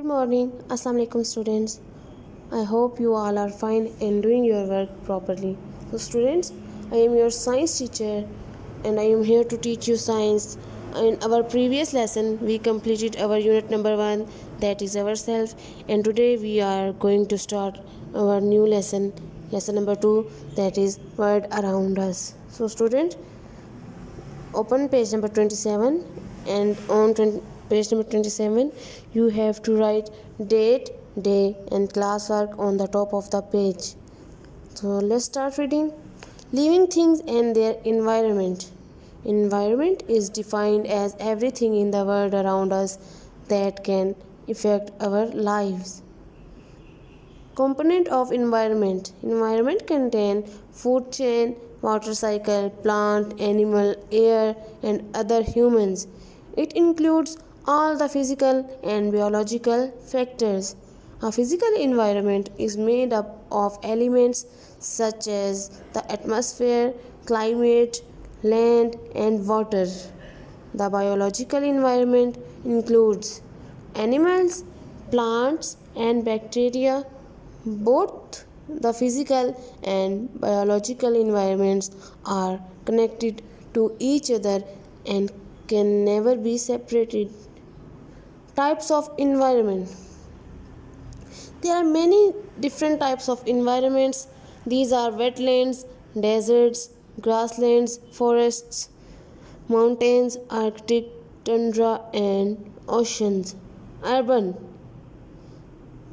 Good morning, Assalamu alaikum students. I hope you all are fine and doing your work properly. So, students, I am your science teacher and I am here to teach you science. In our previous lesson, we completed our unit number 1, that is ourself, and today we are going to start our new lesson, lesson number 2, that is world around us. So, students, open page number 27 and on page number 27 you have to write date, day and classwork on the top of the page. So let's start reading. Living things and their environment. Environment is defined as everything in the world around us that can affect our lives. Component of environment. Environment contain food chain, water cycle, plant, animal, air and other humans. It includes all the physical and biological factors. A physical environment is made up of elements such as the atmosphere, climate, land and water. The biological environment includes animals, plants and bacteria. Both the physical and biological environments are connected to each other and can never be separated. Types of environment. There are many different types of environments. These are wetlands, deserts, grasslands, forests, mountains, Arctic, tundra, and oceans. Urban.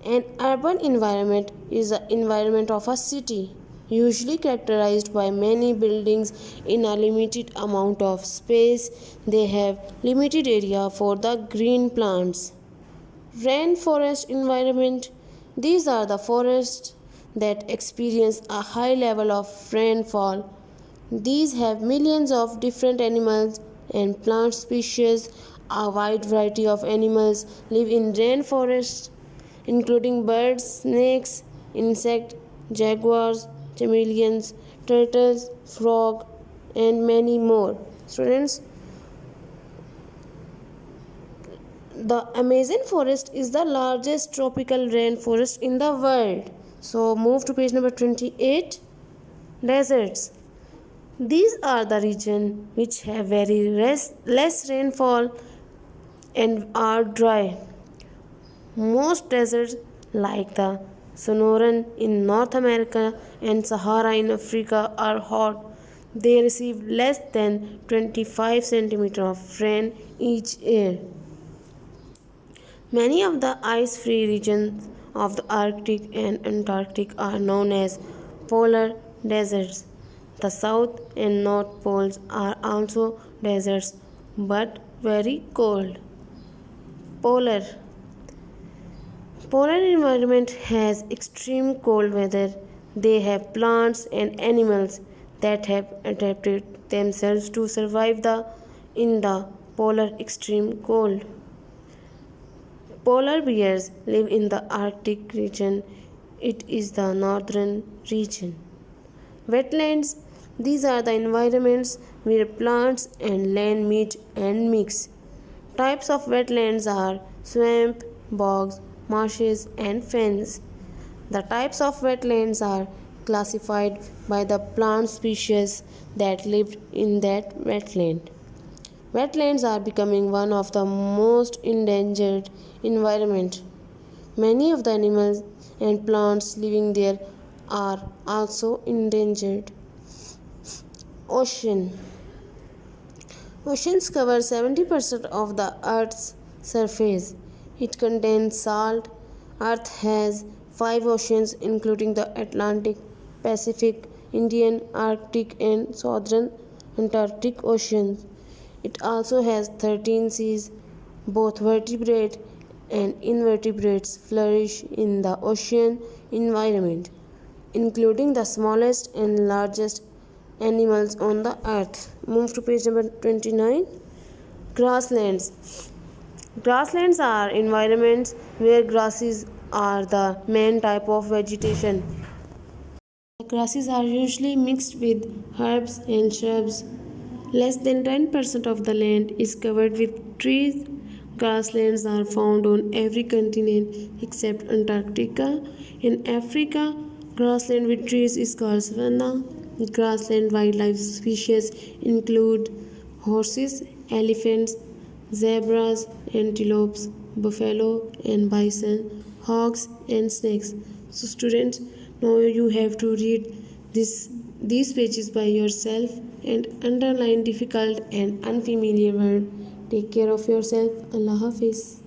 An urban environment is the environment of a city, usually characterized by many buildings in a limited amount of space. They have limited area for the green plants. Rainforest environment. These are the forests that experience a high level of rainfall. These have millions of different animals and plant species. A wide variety of animals live in rainforests, including birds, snakes, insects, jaguars, chameleons, turtles, frogs, and many more. Students, the Amazon forest is the largest tropical rainforest in the world. So, move to page number 28. Deserts. These are the regions which have very less rainfall and are dry. Most deserts, like the Sonoran in North America and Sahara in Africa, are hot. They receive less than 25 centimeters of rain each year. Many of the ice free regions of the Arctic and Antarctic are known as polar deserts. The South and North Poles are also deserts but very cold. Polar. Polar environment has extreme cold weather. They have plants and animals that have adapted themselves to survive in the polar extreme cold. Polar bears live in the Arctic region. It is the northern region. Wetlands. These are the environments where plants and land meet and mix. Types of wetlands are swamp, bogs, marshes, and fens. The types of wetlands are classified by the plant species that lived in that wetland. Wetlands are becoming one of the most endangered environment. Many of the animals and plants living there are also endangered. Ocean. Oceans cover 70% of the Earth's surface. It contains salt. Earth has 5 oceans including the Atlantic, Pacific, Indian, Arctic and Southern Antarctic oceans. It also has 13 seas. Both vertebrate and invertebrates flourish in the ocean environment, including the smallest and largest animals on the earth. Move to page number 29. Grasslands. Grasslands are environments where grasses are the main type of vegetation. The grasses are usually mixed with herbs and shrubs. Less than 10% of the land is covered with trees. Grasslands are found on every continent except Antarctica. In Africa, grassland with trees is called savanna. Grassland wildlife species include horses, elephants, zebras, antelopes, buffalo and bison, hogs and snakes. So students, now you have to read this these pages by yourself and underline difficult and unfamiliar word. Take care of yourself. Allah Hafiz.